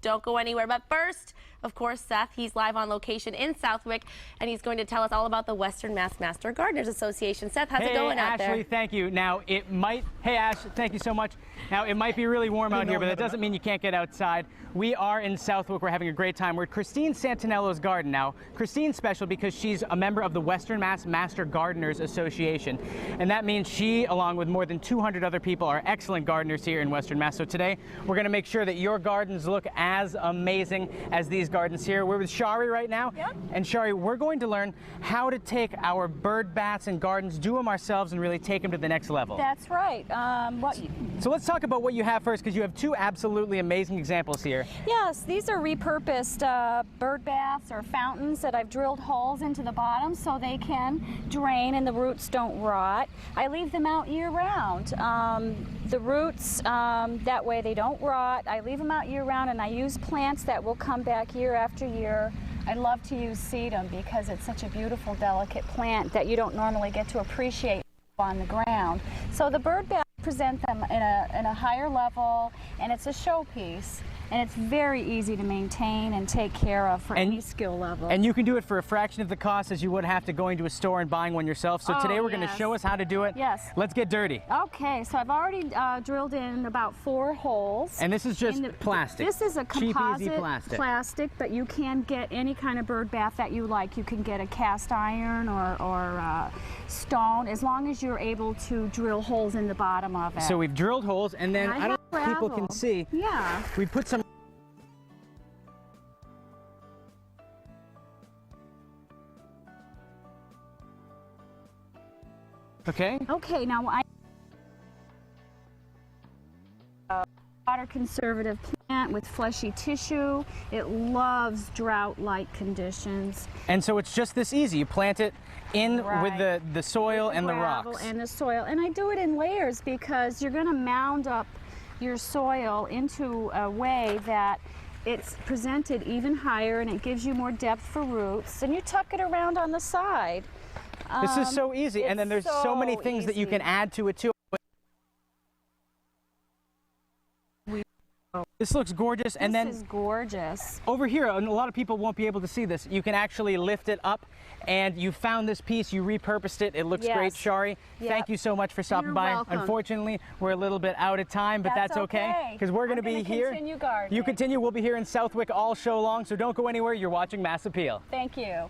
Don't go anywhere. But first, of course, Seth, he's live on location in Southwick, and he's going to tell us all about the Western Mass Master Gardeners Association. Seth, how's it going out there? Ashley, thank you. Now, it might, hey Ash, thank you so much. Now, it might be really warm out here, but that doesn't mean you can't get outside. We are in Southwick. We're having a great time. We're at Christine Santinello's garden now. Christine's special because she's a member of the Western Mass Master Gardeners Association. And that means she, along with more than 200 other people, are excellent gardeners here in Western Mass. So today, we're going to make sure that your gardens look as amazing as these gardens here. We're with Shari right now. Yep. And Shari, we're going to learn how to take our bird baths and gardens, do them ourselves, and really take them to the next level. That's right. So let's talk about what you have first, because you have two absolutely amazing examples here. Yes, these are repurposed bird baths or fountains that I've drilled holes into the bottom so they can drain and the roots don't rot. I leave them out year-round. The roots, that way they don't rot. I leave them out year-round, and I use plants that will come back year after year. I love to use sedum because it's such a beautiful, delicate plant that you don't normally get to appreciate on the ground. So the bird bath present them in a higher level, and it's a showpiece. And it's very easy to maintain and take care of for any skill level. And you can do it for a fraction of the cost as you would have to going to a store and buying one yourself. So today we're going to show us how to do it. Yes. Let's get dirty. Okay, so I've already drilled in about 4 holes. And this is just plastic. This is a composite cheap, easy plastic, but you can get any kind of bird bath that you like. You can get a cast iron or stone, as long as you're able to drill holes in the bottom of it. So we've drilled holes, and then I don't know if people can see. Yeah. We put some. Okay. Okay, now water conservative plant with fleshy tissue. It loves drought-like conditions. And so it's just this easy. You plant it in with the soil and the rocks. And the soil. And I do it in layers because you're going to mound up your soil into a way that it's presented even higher, and it gives you more depth for roots. And you tuck it around on the side. This is so easy, and then there's so many things that you can add to it too. This looks gorgeous, and then this is gorgeous. Over here, and a lot of people won't be able to see this, you can actually lift it up, and you found this piece, you repurposed it. It looks great, Shari. Yep. Thank you so much for stopping by. Welcome. Unfortunately, we're a little bit out of time, but that's okay, because we're going to be here. Continue gardening. You continue. We'll be here in Southwick all show long, so don't go anywhere. You're watching Mass Appeal. Thank you.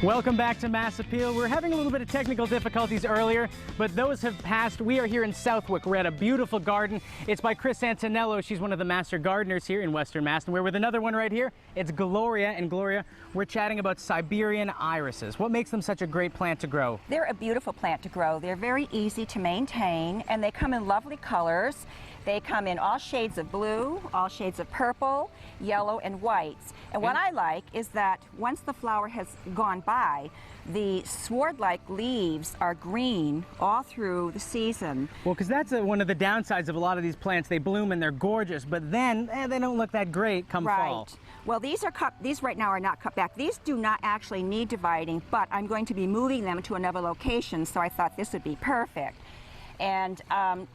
Welcome back to Mass Appeal. We're having a little bit of technical difficulties earlier, but those have passed. We are here in Southwick. We're at a beautiful garden. It's by Chris Santinello. She's one of the master gardeners here in Western Mass. And we're with another one right here. It's Gloria. And Gloria, we're chatting about Siberian irises. What makes them such a great plant to grow? They're a beautiful plant to grow. They're very easy to maintain, and they come in lovely colors. They come in all shades of blue, all shades of purple, yellow, and whites. And what I like is that once the flower has gone by, the sword-like leaves are green all through the season. Well, because that's one of the downsides of a lot of these plants. They bloom and they're gorgeous, but then they don't look that great come fall. Well, these right now are not cut back. These do not actually need dividing, but I'm going to be moving them to another location, so I thought this would be perfect. And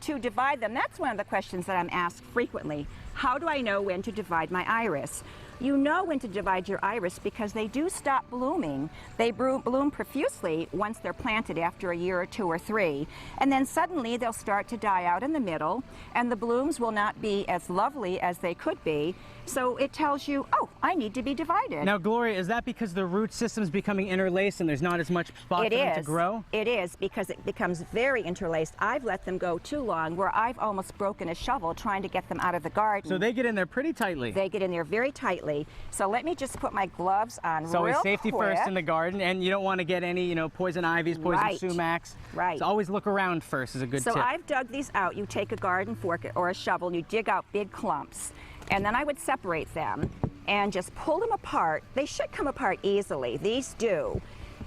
to divide them, that's one of the questions that I'm asked frequently. How do I know when to divide my iris? You know when to divide your iris because they do stop blooming. They bloom profusely once they're planted after a year or 2 or 3. And then suddenly they'll start to die out in the middle, and the blooms will not be as lovely as they could be. So it tells you, oh, I need to be divided. Now, Gloria, is that because the root system is becoming interlaced and there's not as much spot for them to grow? It is, because it becomes very interlaced. I've let them go too long where I've almost broken a shovel trying to get them out of the garden. So they get in there pretty tightly. They get in there very tightly. So let me just put my gloves on real quick. It's always safety first in the garden, and you don't want to get any, poison ivies, poison sumacs. Right. So always look around first is a good tip. So I've dug these out. You take a garden fork or a shovel and you dig out big clumps. And then I would separate them and just pull them apart. They should come apart easily. These do.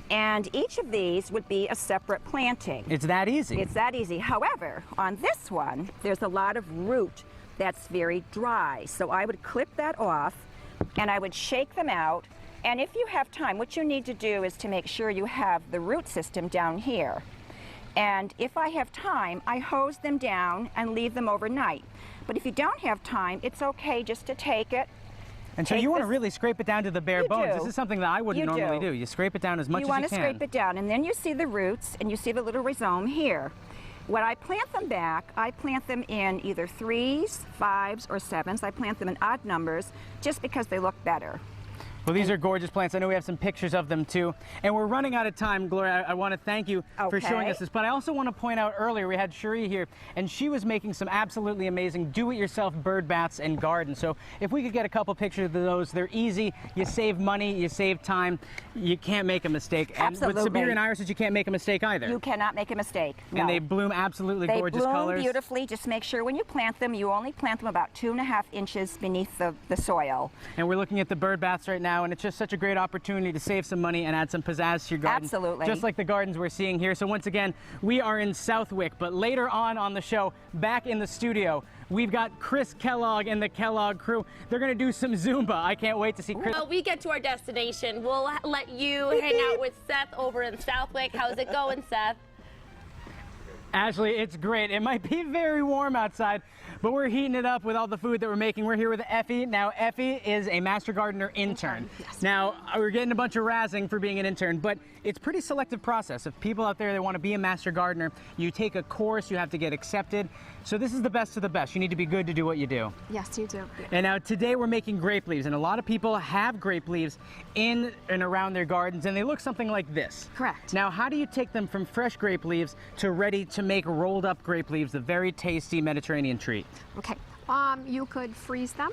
And each of these would be a separate planting. It's that easy. It's that easy. However, on this one, there's a lot of root that's very dry. So I would clip that off and I would shake them out. And if you have time, what you need to do is to make sure you have the root system down here. And if I have time, I hose them down and leave them overnight. But if you don't have time, it's okay just to take it. And so you want to really scrape it down to the bare bones. This is something that I wouldn't normally do. You scrape it down as much as you can. You want to scrape it down, and then you see the roots, and you see the little rhizome here. When I plant them back, I plant them in either 3s, 5s, or 7s. I plant them in odd numbers just because they look better. Well, these are gorgeous plants. I know we have some pictures of them too. And we're running out of time, Gloria. I want to thank you for showing us this. But I also want to point out earlier, we had Cherie here, and she was making some absolutely amazing do-it-yourself bird baths and gardens. So if we could get a couple pictures of those, they're easy. You save money, you save time. You can't make a mistake. Absolutely. And with Siberian irises, you can't make a mistake either. You cannot make a mistake. No. And they bloom absolutely gorgeous colors. They bloom beautifully. Just make sure when you plant them, you only plant them about 2.5 inches beneath the soil. And we're looking at the bird baths right now, and it's just such a great opportunity to save some money and add some pizzazz to your garden. Absolutely. Just like the gardens we're seeing here. So once again, we are in Southwick, but later on the show, back in the studio, we've got Chris Kellogg and the Kellogg crew. They're going to do some Zumba. I can't wait to see Chris. Well, we get to our destination. We'll let you hang out with Seth over in Southwick. How's it going, Seth? Ashley, it's great. It might be very warm outside, but we're heating it up with all the food that we're making. We're here with Effie. Now, Effie is a Master Gardener intern. Yes. Now, we're getting a bunch of razzing for being an intern, but it's a pretty selective process. If people out there that want to be a Master Gardener, you take a course, you have to get accepted. So this is the best of the best. You need to be good to do what you do. Yes, you do. And now today we're making grape leaves, and a lot of people have grape leaves in and around their gardens, and they look something like this. Correct. Now, how do you take them from fresh grape leaves to ready to make rolled up grape leaves, the very tasty Mediterranean treat? Okay. You could freeze them,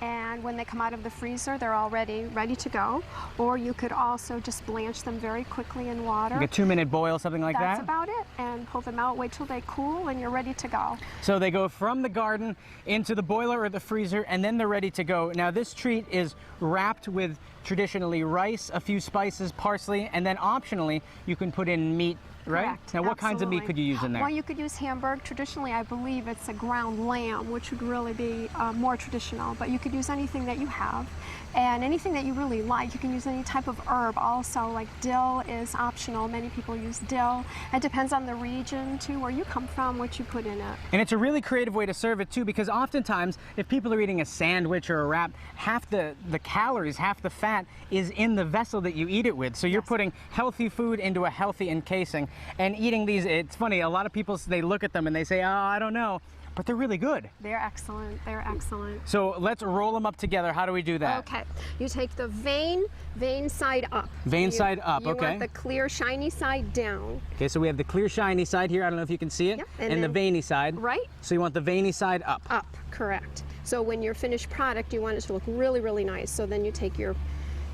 and when they come out of the freezer, they're already ready to go. Or you could also just blanch them very quickly in water. Like a 2-minute boil, something like that? That's about it. And pull them out, wait till they cool, and you're ready to go. So they go from the garden into the boiler or the freezer, and then they're ready to go. Now, this treat is wrapped with traditionally rice, a few spices, parsley, and then optionally you can put in meat. Right? Correct. Now, what kinds of meat could you use in there? Well, you could use Hamburg. Traditionally, I believe it's a ground lamb, which would really be more traditional, but you could use anything that you have. And anything that you really like. You can use any type of herb also, like dill is optional. Many people use dill. It depends on the region, too, where you come from, what you put in it. And it's a really creative way to serve it, too, because oftentimes, if people are eating a sandwich or a wrap, half the calories, half the fat is in the vessel that you eat it with. So you're putting healthy food into a healthy encasing. And eating these, it's funny, a lot of people, they look at them and they say, oh, I don't know. But they're really good. They're excellent. They're excellent. So let's roll them up together. How do we do that? Okay. You take the vein side up. Side up, okay. You want the clear, shiny side down. Okay, so we have the clear, shiny side here. I don't know if you can see it. Yep. And the veiny side. Right. So you want the veiny side up. Up, correct. So when your finished product, you want it to look really, really nice. So then you take your,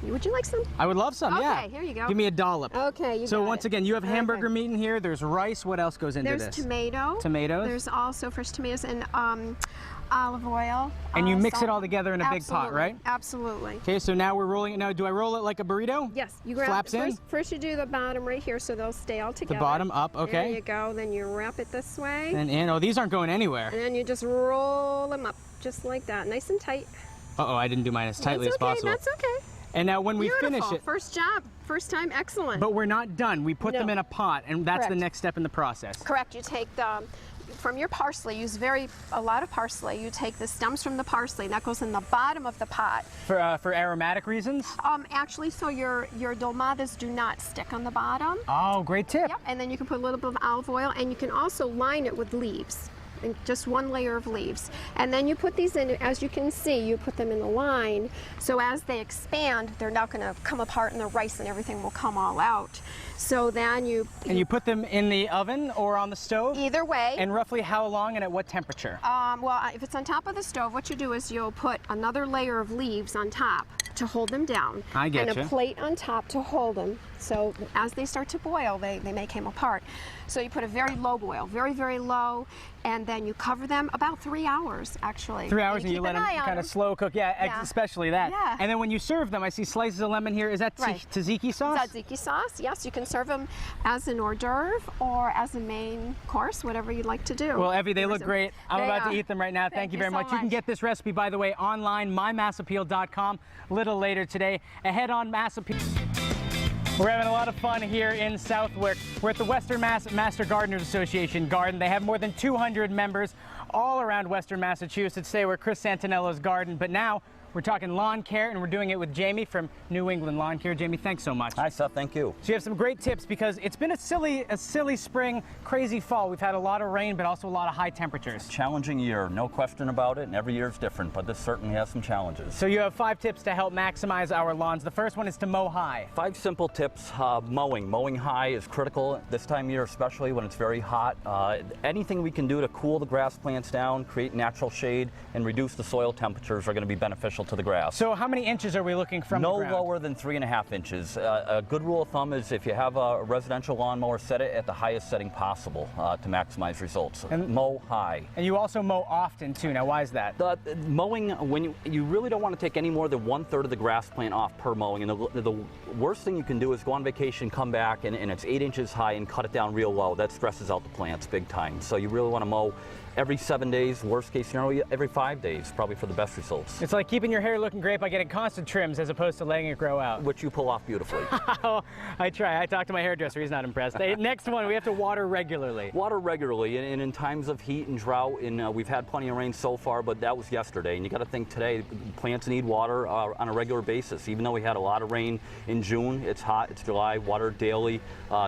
would you like some? I would love some, yeah. Okay, here you go. Give me a dollop. Okay, So once again, you have hamburger Okay. meat in here. There's rice. What else goes into There's this? tomato. Tomatoes. There's also fresh tomatoes and olive oil. And you mix salt. it all together in a big pot, Absolutely, right? Absolutely. Okay, so now we're rolling it. Now, do I roll it like a burrito? Yes, you grab Flaps in? First you do the bottom right here so they'll stay all together. The bottom up, There okay. you go. Then you wrap it this way. And in. Oh, these aren't going anywhere. And then you just roll them up just like that, nice and tight. Uh-oh, I didn't do mine as tightly That's as okay, possible. That's okay. And now when we Beautiful. finish it, First job, first time, excellent. but we're not done. We put them No. in a pot, and that's the Correct. next step in the process. Correct. You take the from your parsley. Use a lot of parsley. You take the stems from the parsley. That goes in the bottom of the pot. For aromatic reasons? Actually, so your dolmadas do not stick on the bottom. Oh, great tip. Yep. And then you can put a little bit of olive oil, and you can also line it with leaves. And just one layer of leaves. And then you put these in, as you can see, you put them in the line. So as they expand, they're not going to come apart and the rice and everything will come all out. So then you put them in the oven or on the stove? either way. And roughly how long and at what temperature? Well, if it's on top of the stove, what you do is you'll put another layer of leaves on top to hold them down. I getcha. And a plate on top to hold them. So as they start to boil, they may come apart. So you put a very low boil, very, very low, and then you cover them about 3 hours, actually. 3 hours and you keep let an them eye on kind of slow cook. Yeah, especially that. Yeah. And then when you serve them, I see slices of lemon here. Is that Right. tzatziki sauce? Tzatziki sauce, yes. You can serve them as an hors d'oeuvre or as a main course, whatever you'd like to do. Well, Effie, they look Awesome. great. I'm They about are. to eat them right now. Thank you very you so much. You can much. get this recipe, by the way, online, mymassappeal.com, a little later today. Ahead on Mass Appeal. We're having a lot of fun here in Southwick. We're at the Western Mass Master Gardeners Association garden. They have more than 200 members all around Western Massachusetts. Today we're at Chris Santinello's garden, but now we're talking lawn care, and we're doing it with Jamie from New England Lawn Care. Jamie, thanks so much. Hi, Seth. Thank you. So you have some great tips because it's been a silly spring, crazy fall. We've had a lot of rain, but also a lot of high temperatures. Challenging year, no question about it, and every year is different, but this certainly has some challenges. So you have 5 tips to help maximize our lawns. The first one is to mow high. 5 simple tips. Mowing. Mowing high is critical this time of year, especially when it's very hot. Anything we can do to cool the grass plants down, create natural shade, and reduce the soil temperatures are going to be beneficial to the grass. So how many inches are we looking from the ground? No lower than 3.5 inches. A good rule of thumb is if you have a residential lawnmower, set it at the highest setting possible to maximize results. And mow high. And you also mow often too. Now, why is that? The mowing, when you really don't want to take any more than 1/3 of the grass plant off per mowing. And the worst thing you can do is go on vacation, come back, and it's 8 inches high and cut it down real low. That stresses out the plants big time. So you really want to mow every 7 days, worst case scenario, every 5 days, probably for the best results. It's like keeping your hair looking great by getting constant trims as opposed to letting it grow out. Which you pull off beautifully. I try. I talked to my hairdresser. He's not impressed. Next one, we have to water regularly. Water regularly, and in times of heat and drought, and we've had plenty of rain so far, but that was yesterday. And you got to think today, plants need water on a regular basis. Even though we had a lot of rain in June, it's hot, it's July, water daily,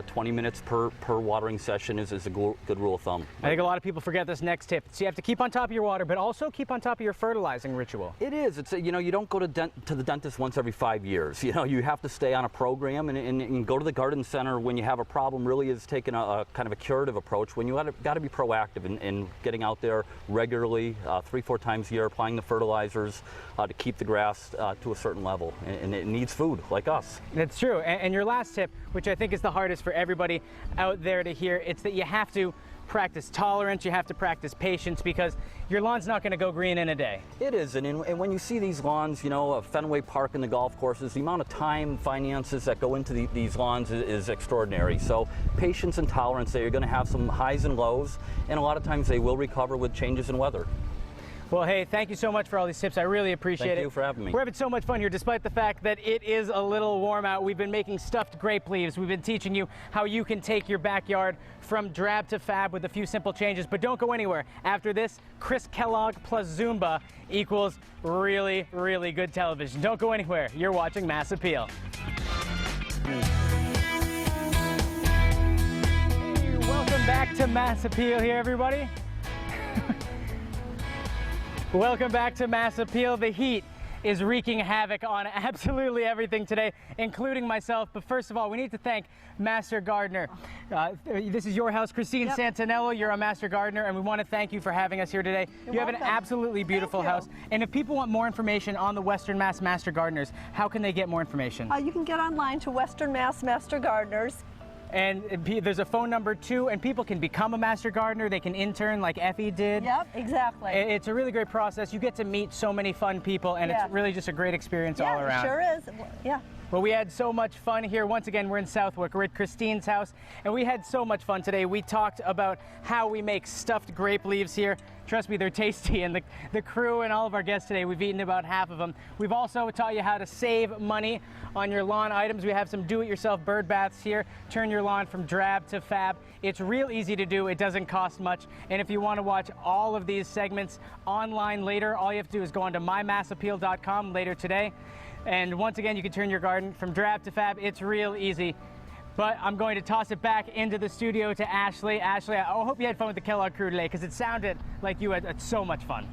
20 minutes per watering session is a good rule of thumb. I think a lot of people forget this next tip. So you have to keep on top of your water, but also keep on top of your fertilizing ritual. It is. It's you don't go to the dentist once every 5 years. You have to stay on a program and go to the garden center when you have a problem. Really is taking a kind of a curative approach when you got to be proactive in getting out there regularly, 3-4 times a year, applying the fertilizers to keep the grass to a certain level, and it needs food like us. That's true. And your last tip, which I think is the hardest for everybody out there to hear, it's that you have to practice tolerance, you have to practice patience, because your lawn's not going to go green in a day. It is, and when you see these lawns, Fenway Park and the golf courses, the amount of time, finances that go into these lawns is extraordinary. So patience and tolerance there. You're going to have some highs and lows, and a lot of times they will recover with changes in weather. Well, hey, thank you so much for all these tips. I really appreciate it. Thank you for having me. We're having so much fun here, despite the fact that it is a little warm out. We've been making stuffed grape leaves. We've been teaching you how you can take your backyard from drab to fab with a few simple changes. But don't go anywhere. After this, Chris Kellogg plus Zumba equals really, really good television. Don't go anywhere. You're watching Mass Appeal. Hey, welcome back to Mass Appeal here, everybody. Welcome back to Mass Appeal. The heat is wreaking havoc on absolutely everything today, including myself. But first of all, we need to thank Master Gardener. This is your house, Christine Santinello. You're a Master Gardener, and we want to thank you for having us here today. You have an absolutely beautiful house. And if people want more information on the Western Mass Master Gardeners, how can they get more information? You can get online to Western Mass Master Gardeners. And there's a phone number too, and people can become a Master Gardener. They can intern like Effie did. Yep, exactly. It's a really great process. You get to meet so many fun people, and it's really just a great experience all around. Yeah, it sure is. Yeah. Well, we had so much fun here. Once again, we're in Southwick. We're at Christine's house, and we had so much fun today. We talked about how we make stuffed grape leaves here. Trust me, they're tasty, and the crew and all of our guests today, we've eaten about half of them. We've also taught you how to save money on your lawn items. We have some do-it-yourself bird baths here. Turn your lawn from drab to fab. It's real easy to do. It doesn't cost much. And if you want to watch all of these segments online later, all you have to do is go on to mymassappeal.com later today. And once again, you can turn your garden from drab to fab. It's real easy. But I'm going to toss it back into the studio to Ashley. Ashley, I hope you had fun with the Kellogg crew today, because it sounded like you had so much fun.